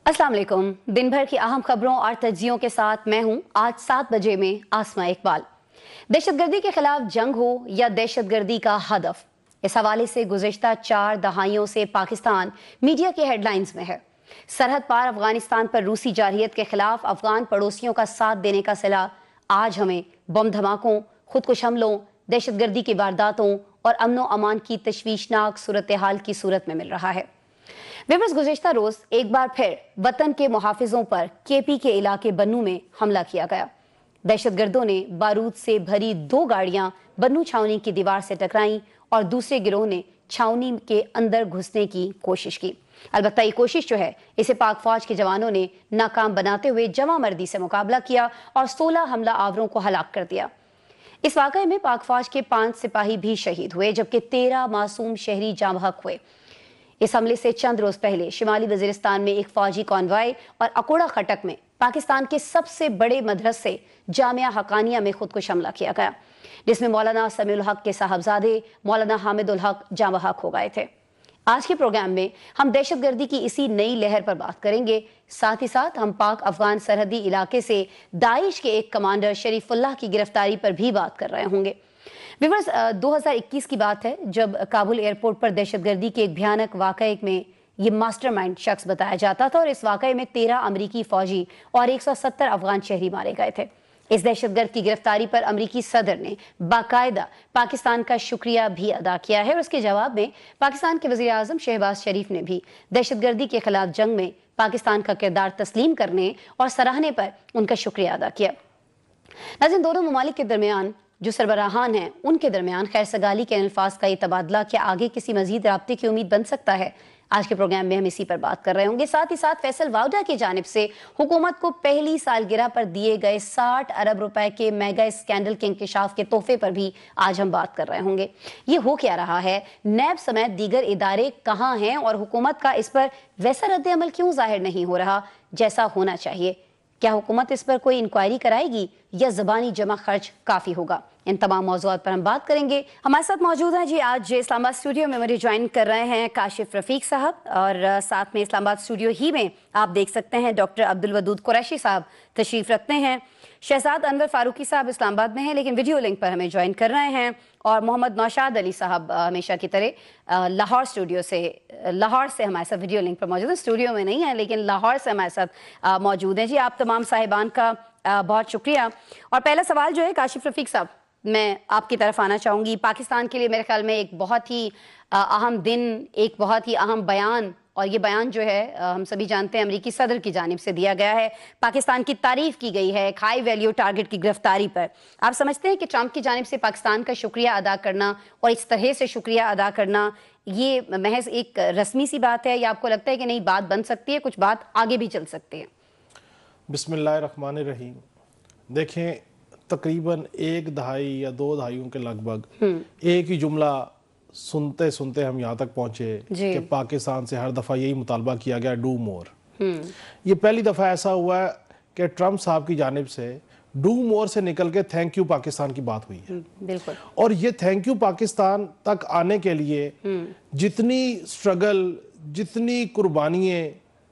अस्सलाम वालेकुम। दिन भर की अहम खबरों और तज्जियों के साथ मैं हूं आज 7 बजे में आसमा इकबाल। दहशतगर्दी के खिलाफ जंग हो या दहशतगर्दी का हदफ, इस हवाले से गुज़िश्ता 4 दहाइयों से पाकिस्तान मीडिया के हेडलाइंस में है। सरहद पार अफगानिस्तान पर रूसी जारहियत के खिलाफ अफगान पड़ोसियों का साथ देने का सिला आज हमें बम धमाकों, खुदकुश हमलों, दहशतगर्दी की वारदातों और अमनो अमान की तशवीशनाक सूरत हाल की सूरत में मिल रहा है। विवश गुज़िश्ता रोज एक बार फिर वतन के मुहाफिजों पर केपी के इलाके बन्नू में हमला किया गया। दहशतगर्दों ने बारूद से भरी 2 गाड़ियां बन्नू छावनी की दीवार से टकराईं और दूसरे गिरोह ने छावनी के अंदर घुसने की कोशिश की। अलबत्ता ये कोशिश जो है इसे पाक फौज के जवानों ने नाकाम बनाते हुए जमा मर्दी से मुकाबला किया और 16 हमला आवरों को हलाक कर दिया। इस वाकये में पाक फौज के 5 सिपाही भी शहीद हुए जबकि 13 मासूम शहरी जाँ बहक हुए। इस हमले से चंद रोज पहले शिमाली वजीरिस्तान में एक फौजी कॉन्वॉय और अकोड़ा खटक में पाकिस्तान के सबसे बड़े मदरसे जामिया हकानिया में खुदकुश हमला किया गया, जिसमें मौलाना समीउल हक के साहबजादे मौलाना हामिदुल हक जाँ बहक हो गए थे। आज के प्रोग्राम में हम दहशतगर्दी की इसी नई लहर पर बात करेंगे। साथ ही साथ हम पाक अफगान सरहदी इलाके से दाइश के एक कमांडर शरीफुल्लाह की गिरफ्तारी पर भी बात कर रहे होंगे। विवर्स, 2021 की बात है जब काबुल एयरपोर्ट पर दहशतगर्दी के एक भयानक वाकये में ये मास्टरमाइंड शख्स बताया जाता था और इस वाकये में 13 अमरीकी फौजी और 170 अफगान शहरी मारे गए थे। इस दहशतगर्द की गिरफ्तारी पर अमरीकी सदर ने बाकायदा पाकिस्तान का शुक्रिया भी अदा किया है और उसके जवाब में पाकिस्तान के वजीर आजम शहबाज शरीफ ने भी दहशतगर्दी के खिलाफ जंग में पाकिस्तान का किरदार तस्लीम करने और सराहने पर उनका शुक्रिया अदा किया। नाज़रीन, दोनों ममालिक के दरमियान जो सरबराहान हैं उनके दरमियान खैर सगाली के अल्फाज का ये तबादला क्या आगे किसी मजीद राब्ते की उम्मीद बन सकता है? आज के प्रोग्राम में हम इसी पर बात कर रहे होंगे। साथ ही साथ फैसल वाउडा की जानिब से हुकूमत को पहली सालगिरह पर दिए गए 60 अरब रुपए के मेगा स्कैंडल के इंकशाफ के तोहफे पर भी आज हम बात कर रहे होंगे। ये हो क्या रहा है, नैब समेत दीगर इदारे कहाँ हैं और हुकूमत का इस पर वैसा रद्द अमल क्यों जाहिर नहीं हो रहा जैसा होना चाहिए? क्या हुकूमत इस पर कोई इंक्वायरी कराएगी या ज़बानी जमा खर्च काफ़ी होगा? इन तमाम मौज़ूआत पर हम बात करेंगे। हमारे साथ मौजूद हैं जी आज इस्लामाबाद स्टूडियो में मुझे ज्वाइन कर रहे हैं काशिफ रफ़ीक साहब और साथ में इस्लामाबाद स्टूडियो ही में आप देख सकते हैं डॉक्टर अब्दुल वदूद कुरैशी साहब तशरीफ़ रखते हैं। शहजाद अनवर फारूकी साहब इस्लामाबाद में हैं लेकिन वीडियो लिंक पर हमें ज्वाइन कर रहे हैं और मोहम्मद नौशाद अली साहब हमेशा की तरह लाहौर से हमारे साथ वीडियो लिंक पर मौजूद हैं। स्टूडियो में नहीं है लेकिन लाहौर से हमारे साथ मौजूद हैं। जी आप तमाम साहिबान का बहुत शुक्रिया। और पहला सवाल जो है काशिफ रफ़ीक साहब, मैं आपकी तरफ आना चाहूँगी। पाकिस्तान के लिए मेरे ख्याल में एक बहुत ही अहम दिन, एक बहुत ही अहम बयान, और ये बयान जो है हम सभी जानते हैं अमरीकी सदर की जानिब से दिया गया है। पाकिस्तान की तारीफ की गई है एक हाई वैल्यू टारगेट की गिरफ्तारी पर। आप समझते हैं कि ट्रंप की जानिब से पाकिस्तान का शुक्रिया अदा करना और इस तरह से शुक्रिया अदा करना ये महज एक रस्मी सी बात है या आपको लगता है कि नहीं बात बन सकती है, कुछ बात आगे भी चल सकती है? बिस्मिल्लाहिर्रहमानिर्रहीम। देखें, तकरीबन 1 दहाई या 2 दहाइयों के लगभग एक ही जुमला सुनते सुनते हम यहाँ तक पहुँचे कि पाकिस्तान से हर दफ़ा यही मुतालबा किया गया, डू मोर। ये पहली दफ़ा ऐसा हुआ है कि ट्रंप साहब की जानिब से डू मोर से निकल के थैंक यू पाकिस्तान की बात हुई है। बिल्कुल। और ये थैंक यू पाकिस्तान तक आने के लिए जितनी स्ट्रगल, जितनी कुर्बानियाँ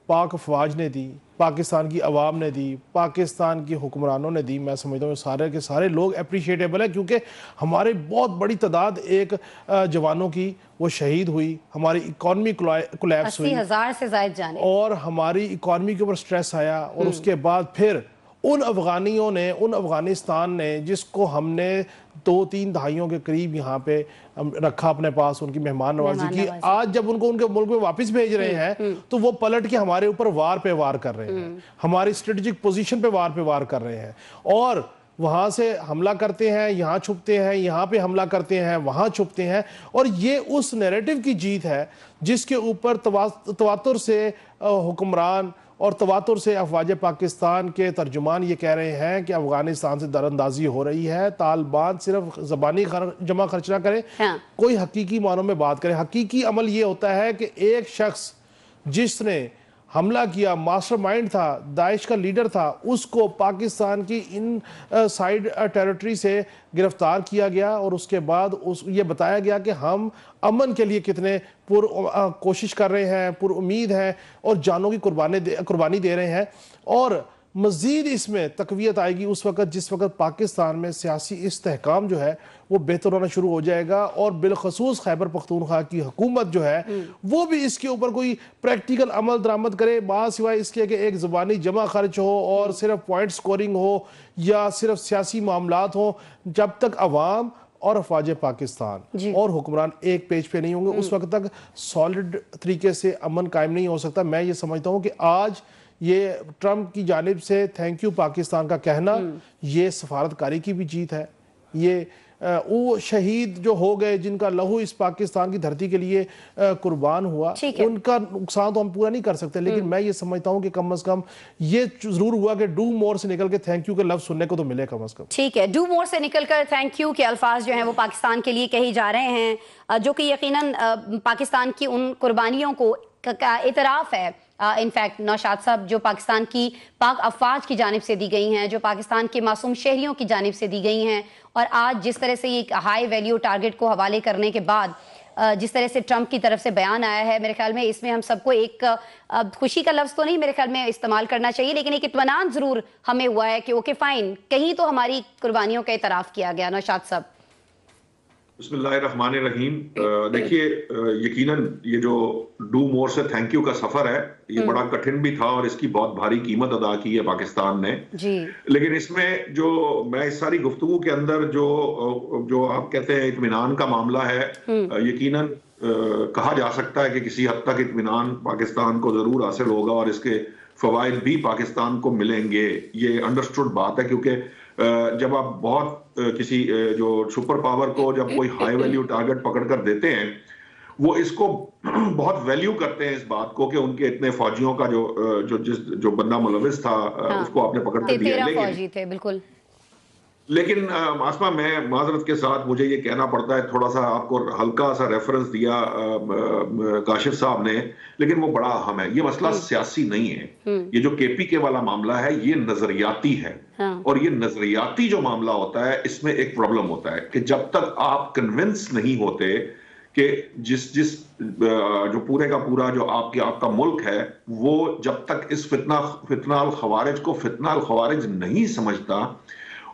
पाक फौज ने दी, पाकिस्तान की आवाम ने दी, पाकिस्तान की हुक्मरानों ने दी, मैं समझता हूँ सारे के सारे लोग अप्रिशिएटेबल है क्योंकि हमारे बहुत बड़ी तादाद एक जवानों की वो शहीद हुई, हमारी इकॉनमी कोलैप्स हुई, 80,000 से ज़ायद जाने और हमारी इकॉनमी के ऊपर स्ट्रेस आया। और उसके बाद फिर उन अफगानियों ने, उन अफगानिस्तान ने जिसको हमने 2-3 दहाइयों के करीब यहाँ पे रखा अपने पास, उनकी मेहमान नवाजी की, आज जब उनको उनके मुल्क में वापस भेज रहे हैं तो वो पलट के हमारे ऊपर वार पे वार कर रहे हैं, हमारी स्ट्रेटेजिक पोजीशन पे वार कर रहे हैं और वहाँ से हमला करते हैं, यहाँ छुपते हैं, यहाँ पे हमला करते हैं, वहाँ छुपते हैं। और ये उस नैरेटिव की जीत है जिसके ऊपर तवातुर से हुक्मरान और तवातुर से अफवाज पाकिस्तान के तर्जुमान ये कह रहे हैं कि अफगानिस्तान से दरअंदाजी हो रही है, तालिबान सिर्फ ज़बानी जमा खर्च ना करे, कोई हकीकी मानों में बात करे। हकीकी अमल ये होता है कि एक शख्स जिसने हमला किया, मास्टरमाइंड था, दाइश का लीडर था, उसको पाकिस्तान की इन साइड टेरिटरी से गिरफ्तार किया गया और उसके बाद ये बताया गया कि हम अमन के लिए कितने कोशिश कर रहे हैं, पुर उम्मीद हैं और जानों की कुर्बानी दे रहे हैं। और मज़ीद इसमें तक़वियत आएगी उस वक़्त जिस वक़्त पाकिस्तान में सियासी इस्तेहकाम जो है वो बेहतर होना शुरू हो जाएगा और बिलखसूस खैबर पख्तूनख्वा की हुकूमत जो है वो भी इसके ऊपर कोई प्रैक्टिकल अमल दरामद करे, सिवाय इसके कि एक ज़ुबानी जमा खर्च हो और सिर्फ पॉइंट स्कोरिंग हो या सिर्फ सियासी मामलात हो। जब तक अवाम और अफवाज पाकिस्तान और हुक्मरान एक पेज पे नहीं होंगे उस वक्त तक सॉलिड तरीके से अमन कायम नहीं हो सकता। मैं ये समझता हूँ कि आज ये ट्रंप की जानिब से थैंक यू पाकिस्तान का कहना ये सफारतकारी की भी जीत है। ये वो शहीद जो हो गए जिनका लहू इस पाकिस्तान की धरती के लिए कुर्बान हुआ, उनका नुकसान तो हम पूरा नहीं कर सकते, लेकिन मैं ये समझता हूँ कि कम से कम ये जरूर हुआ कि डू मोर से निकल के थैंक यू के लफ्ज सुनने को तो मिले कम से कम। ठीक है, डू मोर से निकलकर थैंक यू के अल्फाज जो हैं वो पाकिस्तान के लिए कहे जा रहे हैं, जो कि यकीनन पाकिस्तान की उन कुर्बानियों को का इतराफ है। इनफैक्ट नौशाद साहब, जो पाकिस्तान की पाक अफवाज की जानिब से दी गई हैं, जो पाकिस्तान के मासूम शहरियों की जानिब से दी गई हैं, और आज जिस तरह से ये हाई वैल्यू टारगेट को हवाले करने के बाद जिस तरह से ट्रंप की तरफ से बयान आया है, मेरे ख्याल में इसमें हम सबको एक खुशी का लफ्ज़ तो नहीं मेरे ख्याल में इस्तेमाल करना चाहिए, लेकिन एक इत्मीनान ज़रूर हमें हुआ है कि ओके फाइन, कहीं तो हमारी कुर्बानियों का इतराफ़ किया गया। नौशाद साहब। बिस्मिल्लाहिर्रहमानिर्रहीम। देखिए, यकीनन ये जो डू मोर से थैंक यू का सफर है ये बड़ा कठिन भी था और इसकी बहुत भारी कीमत अदा की है पाकिस्तान ने जी। लेकिन इसमें जो मैं इस सारी गुफ्तगू के अंदर जो आप कहते हैं इत्मीनान का मामला है, यकीनन कहा जा सकता है कि किसी हद तक इत्मीनान पाकिस्तान को जरूर हासिल होगा और इसके फवायद भी पाकिस्तान को मिलेंगे। ये अंडरस्टूड बात है, क्योंकि जब आप बहुत किसी जो सुपर पावर को जब कोई हाई वैल्यू टारगेट पकड़ कर देते हैं, वो इसको बहुत वैल्यू करते हैं इस बात को कि उनके इतने फौजियों का जो बंदा मुलविस था उसको आपने पकड़ कर दिया। लेकिन फौजी थे बिल्कुल। लेकिन आसमा, मैं माजरत के साथ मुझे ये कहना पड़ता है, थोड़ा सा आपको हल्का सा रेफरेंस दिया काशिफ साहब ने, लेकिन वो बड़ा अहम है। ये मसला सियासी नहीं है, ये जो केपीके वाला मामला है ये नजरियाती है। और ये नजरियाती जो मामला होता है इसमें एक प्रॉब्लम होता है कि जब तक आप कन्विंस नहीं होते कि जिस जो पूरे का पूरा जो आपका मुल्क है वो जब तक इस फितना अल खवारिज को फितना अल खवारिज नहीं समझता,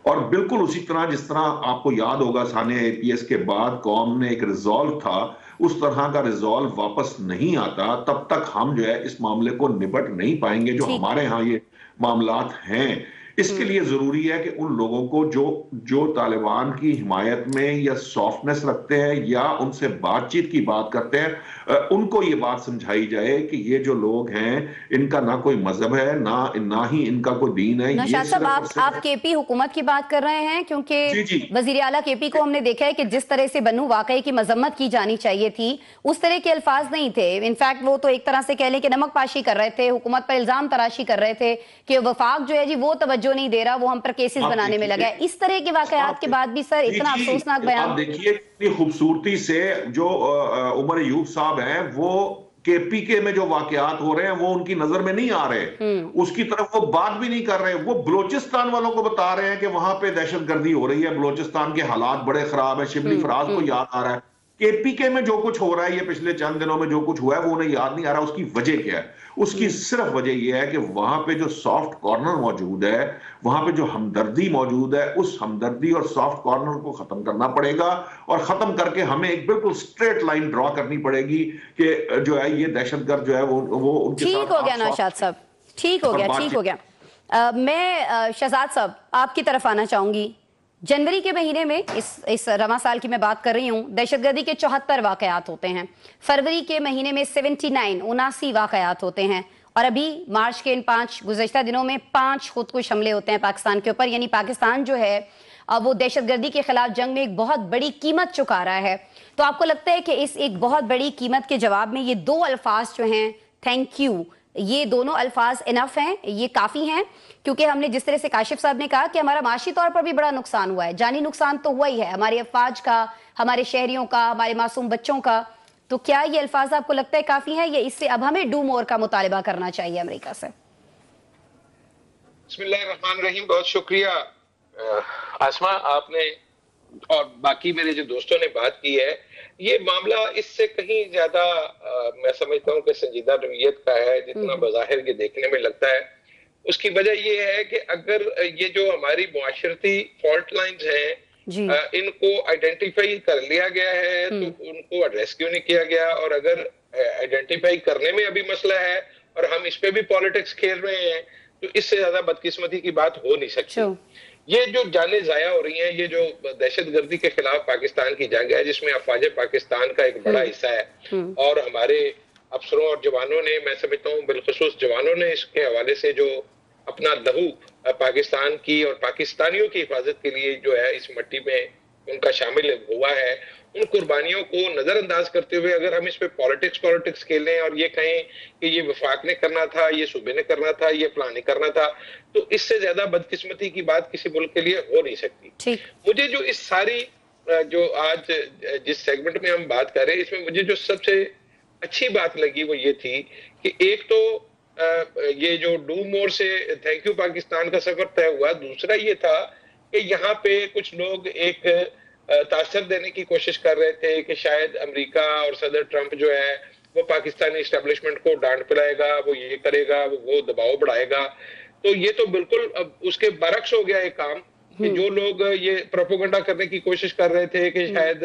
और बिल्कुल उसी तरह जिस तरह आपको याद होगा सानिया APS के बाद कौम ने एक रिजॉल्व था, उस तरह का रिजॉल्व वापस नहीं आता, तब तक हम जो है इस मामले को निपट नहीं पाएंगे जो हमारे यहाँ ये मामलात हैं। इसके लिए जरूरी है कि उन लोगों को जो तालिबान की हिमायत में या सॉफ्टनेस रखते हैं या उनसे बातचीत की बात करते हैं, उनको ये बात समझाई जाए कि ये जो लोग हैं इनका ना कोई मजहब है ना ही इनका कोई दीन है। नौशाद साहब, आप केपी हुकूमत की बात कर रहे हैं, क्योंकि वजीर आला केपी को हमने देखा है कि जिस तरह से बन्नू वाकई की मजम्मत की जानी चाहिए थी उस तरह के अल्फाज नहीं थे। इनफैक्ट वो तो एक तरह से कह लें कि नमक पाशी कर रहे थे, हुकूमत पर इल्जाम तराशी कर रहे थे कि वफाक जो है जी वो तवज्जो नहीं दे रहा, वो हम पर केसेस बनाने में लगा है। इस तरह के वाकयात के बाद भी सर इतना अफसोसनाक बयान। आप देखिए कितनी खूबसूरती से जो उमर अयूब साहब हैं वो केपीके में जो वाकयात हो रहे हैं वो उनकी नजर में नहीं आ रहे, उसकी तरफ वो बात भी नहीं कर रहे। वो बलोचिस्तान वालों को बता रहे हैं कि वहां पे दहशतगर्दी हो रही है, बलोचिस्तान के हालात बड़े खराब है। शिबली फराज को याद आ रहा है केपीके में जो कुछ हो रहा है, ये पिछले चंद दिनों में जो कुछ हुआ है वो उन्हें याद नहीं आ रहा। उसकी वजह क्या है? उसकी सिर्फ वजह यह है कि वहां पे जो सॉफ्ट कॉर्नर मौजूद है, वहां पे जो हमदर्दी मौजूद है, उस हमदर्दी और सॉफ्ट कॉर्नर को खत्म करना पड़ेगा और खत्म करके हमें एक बिल्कुल स्ट्रेट लाइन ड्रॉ करनी पड़ेगी कि जो है ये दहशतगर्द जो है वो उनके साथ। ठीक हो गया नौशाद साहब, ठीक हो गया। मैं शहजाद साहब आपकी तरफ आना चाहूंगी। जनवरी के महीने में इस रमा साल की मैं बात कर रही हूँ, दहशतगर्दी के 74 वाकयात होते हैं। फरवरी के महीने में 79 वाकयात होते हैं और अभी मार्च के इन 5 गुज़श्ता दिनों में 5 खुदकुश हमले होते हैं पाकिस्तान के ऊपर। यानी पाकिस्तान जो है वो दहशतगर्दी के खिलाफ जंग में एक बहुत बड़ी कीमत चुका रहा है। तो आपको लगता है कि इस एक बहुत बड़ी कीमत के जवाब में ये 2 अल्फाज जो हैं थैंक यू, ये दोनों अल्फाज इनफ हैं, ये काफ़ी हैं? क्योंकि हमने जिस तरह से काशिफ साहब ने कहा कि हमारा माशी तौर पर भी बड़ा नुकसान हुआ है, जानी नुकसान तो हुआ ही है, हमारे अफवाज का, हमारे शहरियों का, हमारे मासूम बच्चों का, तो क्या ये अल्फाज आपको लगता है काफी है या इससे अब हमें डू मोर का मुतालिबा करना चाहिए अमेरिका से? बिस्मिल्लाहिर्रहमानिर्रहीम, बहुत शुक्रिया आसमा, आपने और बाकी मेरे जो दोस्तों ने बात की है। ये मामला इससे कहीं ज्यादा मैं समझता हूँ कि संजीदा नौइयत का है जितना बज़ाहिर ये देखने में लगता है। उसकी वजह ये है कि अगर ये जो हमारी मुआशरती फॉल्ट लाइंस हैं इनको आइडेंटिफाई कर लिया गया है तो उनको एड्रेस क्यों नहीं किया गया? और अगर आइडेंटिफाई करने में अभी मसला है और हम इस पे भी पॉलिटिक्स खेल रहे हैं तो इससे ज्यादा बदकिस्मती की बात हो नहीं सकती। ये जो जाने जाया हो रही हैं, ये जो दहशतगर्दी के खिलाफ पाकिस्तान की जंग है जिसमें अफवाज पाकिस्तान का एक बड़ा हिस्सा है और हमारे अफसरों और जवानों ने, मैं समझता हूँ बिलखुसूस जवानों ने इसके हवाले से जो अपना लहू पाकिस्तान की और पाकिस्तानियों की हिफाजत के लिए जो है इस मट्टी में उनका शामिल हुआ है, उन कुर्बानियों को नजरअंदाज करते हुए अगर हम इस पे पॉलिटिक्स खेलें और ये कहें कि ये वफाक ने करना था, ये सूबे ने करना था, ये फलां ने करना था, तो इससे ज्यादा बदकिस्मती की बात किसी मुल्क के लिए हो नहीं सकती। मुझे जो इस सारी जो आज जिस सेगमेंट में हम बात कर रहे हैं इसमें मुझे जो सबसे अच्छी बात लगी वो ये थी कि एक तो ये जो डू मोर से थैंक यू पाकिस्तान का सफर तय हुआ, दूसरा ये था कि यहाँ पे कुछ लोग एक तासर देने की कोशिश कर रहे थे कि शायद अमेरिका और सदर ट्रंप जो है वो पाकिस्तानी एस्टेब्लिशमेंट को डांट पिलाएगा, वो ये करेगा, वो दबाव बढ़ाएगा। तो ये तो बिल्कुल अब उसके बरक्स हो गया ये काम कि जो लोग ये प्रोपेगेंडा करने की कोशिश कर रहे थे कि शायद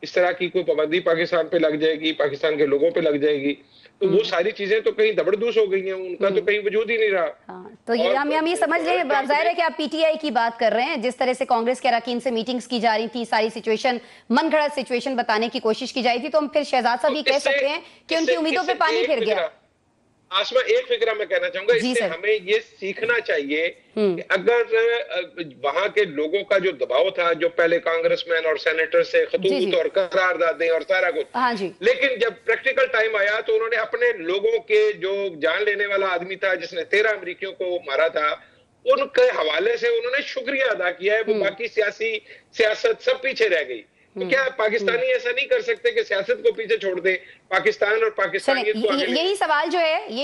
इस तरह की कोई पाबंदी पाकिस्तान पे लग जाएगी, पाकिस्तान के लोगों पे लग जाएगी, तो वो सारी चीजें तो कहीं दबड़दूस हो गई हैं, उनका तो कहीं वजूद ही नहीं रहा। तो ये हम ये समझ रहे हैं, जाहिर है कि आप पीटीआई की बात कर रहे हैं, जिस तरह से कांग्रेस के अरकान से मीटिंग्स की जा रही थी, सारी सिचुएशन मनगढ़ंत सिचुएशन बताने की कोशिश की जा रही थी, तो हम फिर शहजाद साहब ये कह सकते हैं कि उनकी उम्मीदों पे पानी फिर गया। आसमा, एक फिक्रा मैं कहना चाहूंगा, इससे हमें ये सीखना चाहिए कि अगर वहां के लोगों का जो दबाव था, जो पहले कांग्रेसमैन और सेनेटर से खतूत और करारदादें और सारा कुछ, लेकिन जब प्रैक्टिकल टाइम आया तो उन्होंने अपने लोगों के जो जान लेने वाला आदमी था जिसने 13 अमेरिकियों को मारा था, उनके हवाले से उन्होंने शुक्रिया अदा किया है। वो बाकी सियासत सब पीछे रह गई। तो क्या पाकिस्तानी ऐसा नहीं कर सकते कि सियासत को पीछे छोड़ दे, पाकिस्तान और पाकिस्तानियत को आगे? यही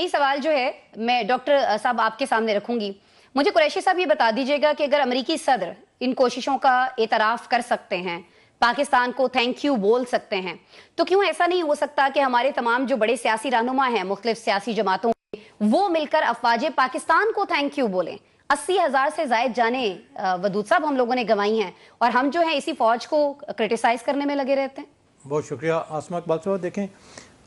सवाल जो है मैं डॉक्टर साहब आपके सामने रखूंगी। मुझे कुरैशी साहब ये बता दीजिएगा कि अगर अमेरिकी सदर इन कोशिशों का एतराफ कर सकते हैं, पाकिस्तान को थैंक यू बोल सकते हैं, तो क्यों ऐसा नहीं हो सकता कि हमारे तमाम जो बड़े सियासी रहनुमा हैं मुख्तलिफ सियासी जमातों के, वो मिलकर अफवाज पाकिस्तान को थैंक यू बोलें? 80,000 से जायद जाने वदूद साहब हम लोगों ने गंवाई हैं और हम जो है इसी फौज को क्रिटिसाइज करने में लगे रहते हैं। बहुत शुक्रिया आसमा इकबाल साहब। देखें,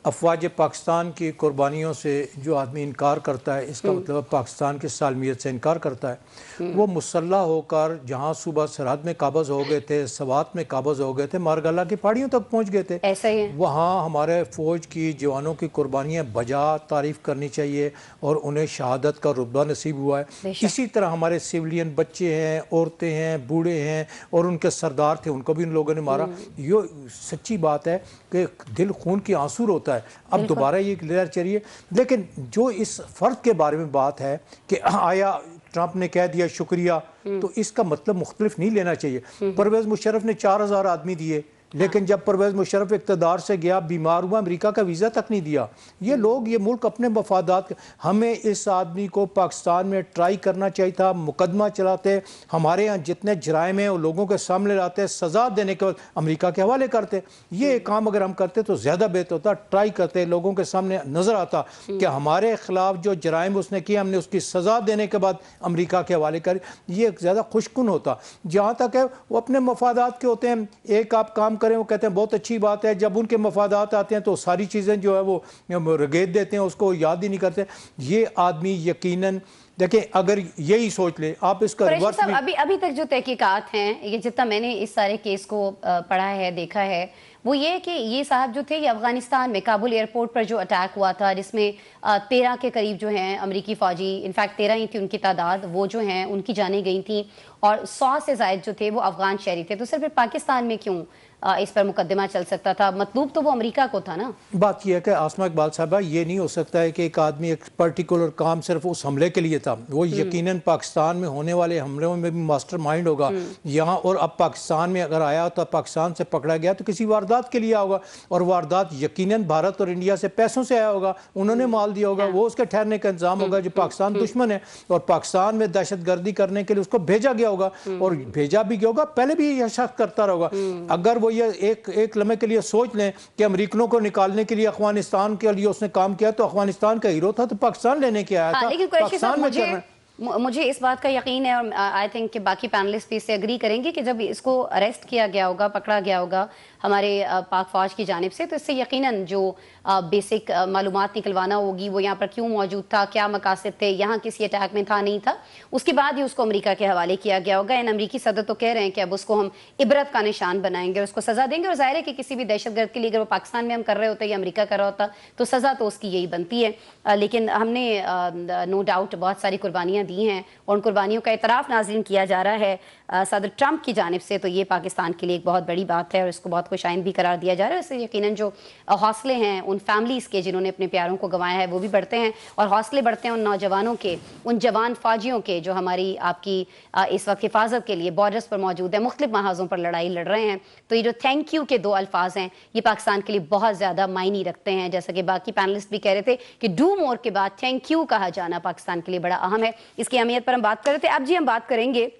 अफवाज पाकिस्तान की कुर्बानियों से जो आदमी इनकार करता है, इसका मतलब पाकिस्तान की सालमियत से इनकार करता है। वो मुसल्ला होकर जहाँ सुबह सरहद में काबज़ हो गए थे, सवात में काबज़ हो गए थे, मारगला की पहाड़ियों तक पहुँच गए थे। ऐसा ही है। वहाँ हमारे फ़ौज की जवानों की कुर्बानियाँ बजा तारीफ़ करनी चाहिए और उन्हें शहादत का रुतबा नसीब हुआ है। इसी तरह हमारे सिविलियन बच्चे हैं, औरतें हैं, बूढ़े हैं और उनके सरदार थे, उनको भी उन लोगों ने मारा। ये सच्ची बात है कि दिल खून की आंसू होता है। अब दोबारा ये क्लियर चाहिए। लेकिन जो इस फर्द के बारे में बात है कि आया ट्रंप ने कह दिया शुक्रिया, तो इसका मतलब मुख्तलिफ नहीं लेना चाहिए। परवेज मुशर्रफ ने 4000 आदमी दिए, लेकिन जब परवेज मुशर्रफ इक़्तिदार से गया, बीमार हुआ, अमेरिका का वीज़ा तक नहीं दिया। ये लोग, ये मुल्क अपने मफादात, हमें इस आदमी को पाकिस्तान में ट्राई करना चाहिए था, मुकदमा चलाते, हमारे यहाँ जितने जराइम हैं वो लोगों के सामने लाते, सज़ा देने के बाद अमेरिका के हवाले करते। ये काम अगर हम करते तो ज़्यादा बेहतर होता। ट्राई करते, लोगों के सामने नज़र आता कि हमारे ख़िलाफ़ जो जराइम उसने किया, हमने उसकी सज़ा देने के बाद अमेरिका के हवाले कर, ये ज़्यादा खुशकुन होता। जहाँ तक है वो अपने मफादात के होते हैं, एक आप काम करें, वो कहते हैं बहुत अच्छी बात है, जब उनके मफादात आते हैं तो सारी चीज़ें जो है वो रगेद देते हैं, उसको याद ही नहीं करते। ये आदमी यकीनन देखें, अगर यही सोच ले आप इसका रिवर्स भी... अभी तक जो तहकीकात हैं, ये जितना मैंने इस सारे केस को पढ़ा है, देखा है, वो ये कि ये साहब जो थे, ये अफगानिस्तान में काबुल एयरपोर्ट पर जो अटैक हुआ था, जिसमें 13 के करीब जो हैं अमेरिकी फ़ौजी, इनफैक्ट 13 ही थी उनकी तादाद, वो जो हैं उनकी जानें गई थी और 100 से ज़ायद जो थे वो अफगान शहरी थे। तो सिर्फ पाकिस्तान में क्यों इस पर मुकदमा चल सकता था। मतलूब तो वो अमेरिका को था ना। बात यह है कि आसमा इकबाल साहबा, ये नहीं हो सकता है कि एक आदमी एक पर्टिकुलर काम सिर्फ उस हमले के लिए था, वो यकीनन पाकिस्तान में होने वाले हमलों में भी मास्टर माइंड होगा यहाँ, और अब पाकिस्तान में अगर आया तो पाकिस्तान से पकड़ा गया तो किसी वारदात के लिए आया होगा, और वारदात यकीनन भारत और इंडिया से पैसों से आया होगा, उन्होंने माल दिया होगा, वो उसके ठहरने का इंतजाम होगा। जो पाकिस्तान दुश्मन है और पाकिस्तान में दहशतगर्दी करने के लिए उसको भेजा गया होगा, और भेजा भी गया होगा, पहले भी यह शख्स करता रहेगा। अगर वो ये एक लम्हे के लिए सोच लें कि अमेरिकनों को निकालने के लिए अफगानिस्तान के लिए उसने काम किया, तो अफगानिस्तान का हीरो था तो पाकिस्तान लेने के आया था। लेकिन पाकिस्तान में मुझे इस बात का यकीन है, और आई थिंक कि बाकी पैनलिस्ट भी इससे एग्री करेंगे कि जब इसको अरेस्ट किया गया होगा, पकड़ा गया होगा हमारे पाक फौज की जानिब से, तो इससे यकीनन जो बेसिक मालूमात निकलवाना होगी, वो यहाँ पर क्यों मौजूद था, क्या मकासद थे, यहाँ किसी अटैक में था नहीं था, उसके बाद ही उसको अमेरिका के हवाले किया गया होगा। एंड अमेरिकी सदर तो कह रहे हैं कि अब उसको हम इबरत का निशान बनाएंगे, उसको सजा देंगे। और जाहिर है कि किसी भी दहशतगर्द के लिए अगर वो पाकिस्तान में हम कर रहे होते या अमेरिका कर रहा होता तो सजा तो उसकी यही बनती है। लेकिन हमने नो डाउट बहुत सारी कुर्बानियाँ दी हैं, और उन कुर्बानियों का इतराफ़ नाज़रीन किया जा रहा है सदर ट्रंप की जानिब से, तो ये पाकिस्तान के लिए एक बहुत बड़ी बात है और इसको बहुत खुशाइन भी करार दिया जा रहा है। इससे यकीनन जो हौसले हैं उन फैमिलीज़ के जिन्होंने अपने प्यारों को गंवाया है वो भी बढ़ते हैं, और हौसले बढ़ते हैं उन नौजवानों के, उन जवान फ़ौजियों के जो हमारी आपकी इस वक्त हिफाजत के लिए बॉर्डर्स पर मौजूद है, मुख्तलिफ महाजों पर लड़ाई लड़ रहे हैं। तो ये जो थैंक यू के दो अल्फाज हैं, ये पाकिस्तान के लिए बहुत ज़्यादा मायने रखते हैं। जैसा कि बाकी पैनलिस्ट भी कह रहे थे कि डू मोर के बाद थैंक यू कहा जाना पाकिस्तान के लिए बड़ा अहम है। इसकी अहमियत पर हम बात कर रहे थे। अब जी हम बात करेंगे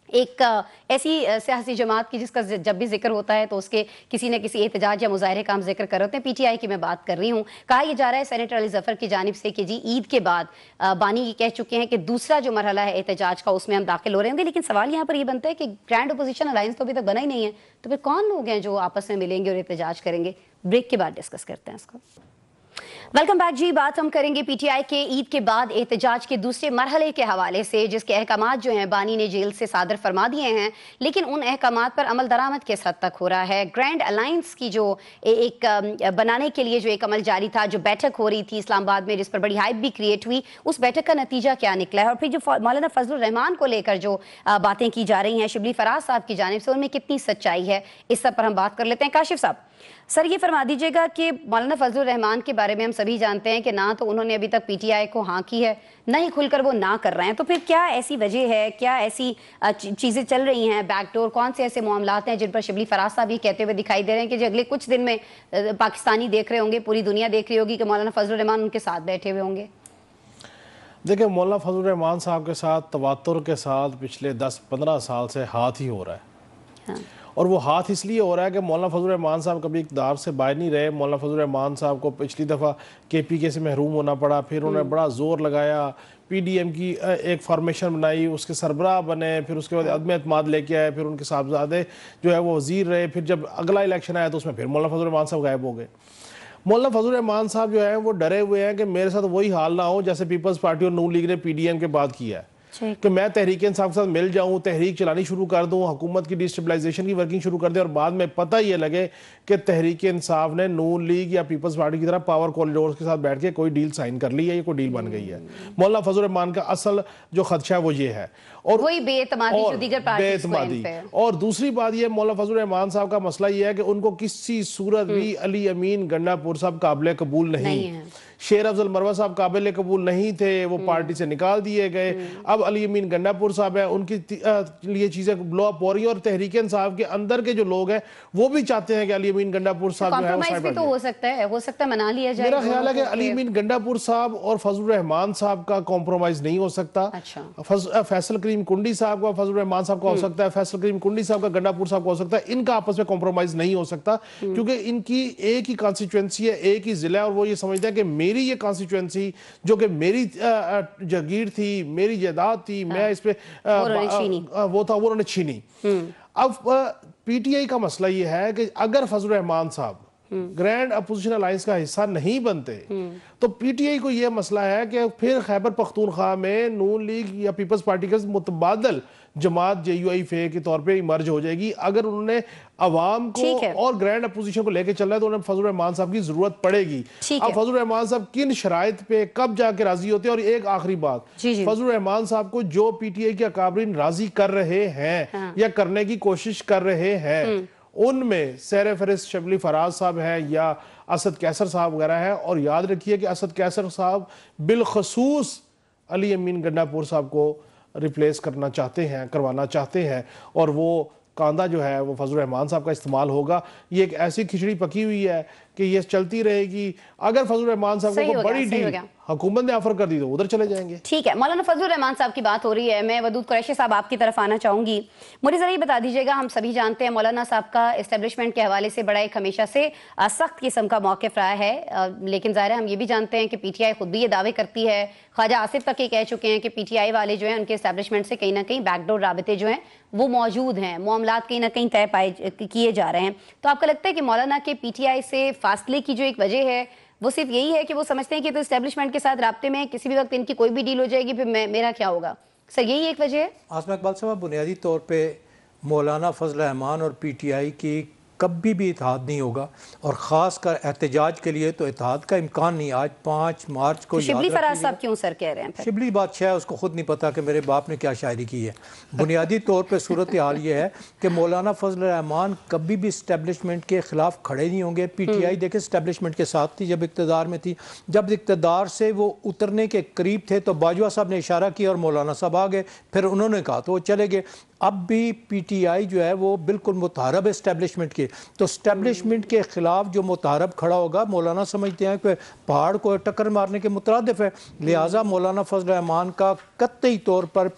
एक ऐसी सियासी जमात की जिसका जब भी जिक्र होता है तो उसके किसी न किसी एहतजाज या मुजाहरे का हम जिक्र कर रहे हैं। पीटीआई की मैं बात कर रही हूँ। कहा यह जा रहा है सेनेटर अली जफर की जानिब से कि जी ईद के बाद बानी ये कह चुके हैं कि दूसरा जो मरहला है एहतजाज का उसमें हम दाखिल हो रहे होंगे। लेकिन सवाल यहाँ पर यह बनता है कि ग्रैंड अपोजिशन अलायंस तो अभी तक बना ही नहीं है, तो फिर कौन लोग हैं जो आपस में मिलेंगे और एहतजाज करेंगे? ब्रेक के बाद डिस्कस करते हैं इसको। वेलकम बैक जी। बात हम करेंगे पीटीआई के ईद के बाद एहतजाज के दूसरे मरहले के हवाले से, जिसके अहकामात जो हैं बानी ने जेल से सादर फरमा दिए हैं, लेकिन उन अहकामात पर अमल दरामद किस हद तक हो रहा है? ग्रैंड अलायंस की जो एक बनाने के लिए जो एक अमल जारी था, जो बैठक हो रही थी इस्लामाबाद में जिस पर बड़ी हाइप भी क्रिएट हुई, उस बैठक का नतीजा क्या निकला है? और फिर जो मौलाना फजलुर रहमान को लेकर जो बातें की जा रही हैं शिबली फराज साहब की जानिब से, उनमें कितनी सच्चाई है, इस सब पर हम बात कर लेते हैं। काशिफ साहब, सर ये फरमा दीजिएगा कि मौलाना फजलुर रहमान के बारे में हम सभी जानते हैं कि ना तो उन्होंने अभी तक पीटीआई को हाँ की है, ना ही खुलकर वो ना कर रहे हैं, तो फिर क्या ऐसी वजह है, क्या ऐसी चीज़ें चल रही हैं बैकडोर, कौन से ऐसे मामलात हैं जिन पर शिबली फराज साहब ये कहते हुए दिखाई दे रहे हैं कि जो अगले कुछ दिन में पाकिस्तानी देख रहे होंगे, पूरी दुनिया देख रही होगी कि मौलाना फजलुर रहमान उनके साथ बैठे हुए होंगे? देखिए, मौलाना फजलुर रहमान साहब के साथ तवातुर के साथ पिछले 10-15 साल से हाथ ही हो रहा है। हाँ। और वो हाथ इसलिए हो रहा है कि मौलाना फजलुर रहमान साहब कभी इक़्तिदार से बाहर नहीं रहे। मौलाना फजलुर रहमान साहब को पिछली दफ़ा KPK से महरूम होना पड़ा, फिर उन्होंने बड़ा ज़ोर लगाया, PDM की एक फॉर्मेशन बनाई, उसके सरबराह बने, फिर उसके बाद अदम एतमाद लेके आए, फिर उनके साहबजादे जो है वो वज़ीर रहे, फिर जब अगला इलेक्शन आया तो उसमें फिर मौलाना फजलुर रहमान साहब गायब हो गए। मौलाना फजलुर रहमान साहब जो है वो डरे हुए हैं कि मेरे साथ वही हाल ना हो जैसे पीपल्स पार्टी और नून लीग ने PDM के बाद किया है, कि मैं तहरीक इंसाफ के साथ मिल जाऊं, तहरीक चलानी शुरू कर दूं, हुकूमत की डिस्टेबलाइजेशन की वर्किंग शुरू कर दे, और बाद में पता ये लगे कि तहरीक इंसाफ ने नून लीग या पीपल्स पार्टी की तरह पावर कॉरिडोर्स के साथ बैठ के कोई डील साइन कर ली है, ये कोई डील बन गई है। मौलाना फजलुर रहमान का असल जो खदशा है वो ये है, और वही बेएतमादी जो दीगर बेएतमादी। और दूसरी बात ये, मौलाना फजलुर रहमान साहब का मसला ये है कि उनको किसी सूरत भी अली अमीन गंडापुर साहब काबिल कबूल नहीं है। शेर अफजल मरवा साहब काबिल कबूल नहीं थे, वो पार्टी से निकाल दिए गए। अब अली अमीन गंडापुर साहब है, उनकी लिए चीजें ब्लो अप हो रही है, और तहरीक इंसाफ के अंदर के जो लोग हैं वो भी चाहते हैं कि अली अमीन गंडापुर साहब जो है तो हो सकता है मना लिया जाए। मेरा ख्याल है कि अली अमीन गंडापुर साहब और फजलुर रहमान साहब का कॉम्प्रोमाइज नहीं हो सकता। फैसल करीम कुंडी साहब का फजलुर रहमान साहब का हो सकता है, फैसल करीम कुंडी साहब का गंडापुर साहब का हो सकता है, इनका आपस में कॉम्प्रोमाइज नहीं हो सकता, क्योंकि इनकी एक ही कॉन्स्टिट्यूएंसी है, एक ही जिला है, और वो ये समझते हैं कि मेरी ये कॉन्स्टिट्यूएंसी जो कि मेरी जागीर थी, मेरी जायदाद थी, मैं इस पे वो था, वो उन्होंने छीनी। अब PTI का मसला ये है कि अगर फजलुर रहमान साहब ग्रैंड अपोजिशन अलायंस का हिस्सा नहीं बनते तो PTI को यह मसला है कि फिर खैबर पख्तूनख्वा में नून लीग या पीपल्स पार्टी के मुतबादल जमात JUIF के तौर पे इमर्ज हो जाएगी। अगर उन्होंने अवाम को और ग्रैंड अपोजिशन को लेकर चलना है तो उन्हें फजलुर रहमान साहब की जरूरत पड़ेगी। अब फजलुर रहमान साहब किन शराइत पे कब जाके राजी होते हैं? और एक आखिरी बात, फजलुर रहमान साहब को जो PTI के अकाबरीन राजी कर रहे हैं या करने की कोशिश कर रहे हैं, उनमें सैर फहरिस्त शबली फराज साहब हैं या असद कैसर साहब वगैरह हैं। और याद रखिए कि असद कैसर साहब बिलखसूस अली अमीन गंडापुर साहब को रिप्लेस करना चाहते हैं, करवाना चाहते हैं, और वो कांदा जो है वो फजल रहमान साहब का इस्तेमाल होगा। ये एक ऐसी खिचड़ी पकी हुई है कि ये चलती रहेगी। अगर फजल रहमान साहब को बड़ी डील हुकूमत ने ऑफर कर दी तो उधर चले जाएंगे। ठीक है, मौलाना फजल रहमान साहब की बात हो रही है, मैं वदूद कुरैशी साहब आपकी तरफ आना चाहूंगी। मुझे जरा ये बता दीजिएगा, हम सभी जानते हैं मौलाना साहब का एस्टेब्लिशमेंट के हवाले से बड़ा एक हमेशा से सख्त किस्म का मौक़िफ़ रहा है, लेकिन ज़ाहिर है हम ये भी जानते हैं कि पीटीआई खुद भी ये दावे करती है, ख्वाजा आसिफ तक ये कह चुके हैं कि पीटीआई वाले जो हैं उनके एस्टेब्लिशमेंट से कहीं ना कहीं बैकडोर राबते जो हैं वो मौजूद हैं, मामलात कहीं ना कहीं तय किए जा रहे हैं। तो आपको लगता है कि मौलाना के पीटीआई से फासले की जो एक वजह है वो सिर्फ यही है कि वो समझते हैं कि तो एस्टेब्लिशमेंट के साथ राब्ते में किसी भी वक्त इनकी कोई भी डील हो जाएगी फिर मेरा क्या होगा? सर यही एक वजह है? आसमा इकबाल साहब, बुनियादी तौर पे मौलाना फजल रहमान और पीटीआई की कभी भी इत्तेहाद नहीं होगा, और ख़ास कर एहतजाज के लिए तो इत्तेहाद का इम्कान नहीं। आज 5 मार्च को शिबली फराज साहब क्यों सर कह रहे हैं? शिबली बादशाह है, उसको खुद नहीं पता कि मेरे बाप ने क्या शायरी की है। बुनियादी तौर पे सूरत हाल ये है कि मौलाना फजल रहमान कभी भी इस्टेब्लिशमेंट के ख़िलाफ़ खड़े नहीं होंगे। पीटीआई देखे इस्टेब्लिशमेंट के साथ थी जब इक़्तिदार में थी, जब इक़्तिदार से वो उतरने के करीब थे तो बाजवा साहब ने इशारा किया और मौलाना साहब आ गए, फिर उन्होंने कहा तो वो चले गए। अब भी पीटीआई जो है वो बिल्कुल मुतारब है इस्टेब्लिशमेंट के, तो इस्टेब्लिशमेंट के ख़िलाफ़ जो मुतारब खड़ा होगा, मौलाना समझते हैं कि पहाड़ को टक्कर मारने के मुतरादिफ है, लिहाजा मौलाना फजल रहमान का कतई तौर पर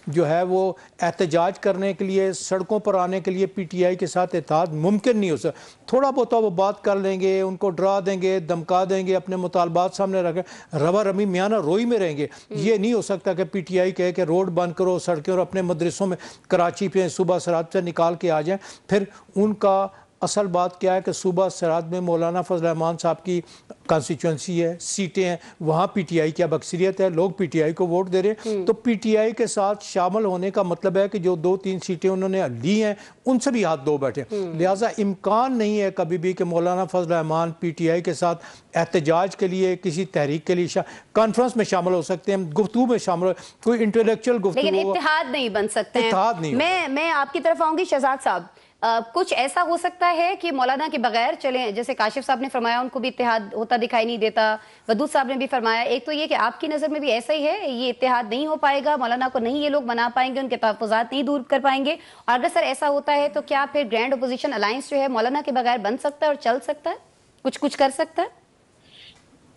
जो है वो एहतजाज करने के लिए, सड़कों पर आने के लिए पीटीआई के साथ इत्तेहाद मुमकिन नहीं हो सकता। थोड़ा बहुत वो बात कर लेंगे, उनको डरा देंगे, धमका देंगे, अपने मुतालबात सामने रखें, रवा रमी मियाना रोई में रहेंगे। ये नहीं हो सकता कि पीटीआई कहे कि रोड बंद करो, सड़कें और अपने मदरसों में कराची पे सूबा सराद से निकाल के आ जाएं। फिर उनका असल बात क्या है कि सूबा सराद में मौलाना फजल रहमान साहब की कॉन्स्टिट्यूंसी है, सीटें हैं, वहाँ पीटीआई की अब अक्सरियत है, लोग पीटीआई को वोट दे रहे हैं। तो पीटीआई के साथ शामिल होने का मतलब है कि जो 2-3 सीटें उन्होंने ली हैं उनसे भी हाथ धो बैठे। लिहाजा इम्कान नहीं है कभी भी कि मौलाना फजल रहमान पीटीआई के साथ एहतजाज के लिए, किसी तहरीक के लिए कॉन्फ्रेंस में शामिल हो सकते हैं, गुफ्तगू में शामिल हो, कोई इंटेलेक्चुअल गुफ्तगू, लेकिन इत्तेहाद नहीं बन सकते हैं। इत्तेहाद नहीं। मैं आपकी तरफ आऊंगी शहजाद साहब, कुछ ऐसा हो सकता है कि मौलाना के बगैर चलें, जैसे काशिफ साहब ने फरमाया उनको भी इत्तेहाद होता दिखाई नहीं देता, वदूद साहब ने भी फरमाया, एक तो ये कि आपकी नज़र में भी ऐसा ही है, ये इत्तेहाद नहीं हो पाएगा, मौलाना को नहीं ये लोग मना पाएंगे, उनके तहफ़्फ़ुज़ात नहीं दूर कर पाएंगे, और अगर सर ऐसा होता है तो क्या फिर ग्रैंड अपोजिशन अलायंस जो है मौलाना के बगैर बन सकता है और चल सकता है, कुछ कर सकता है?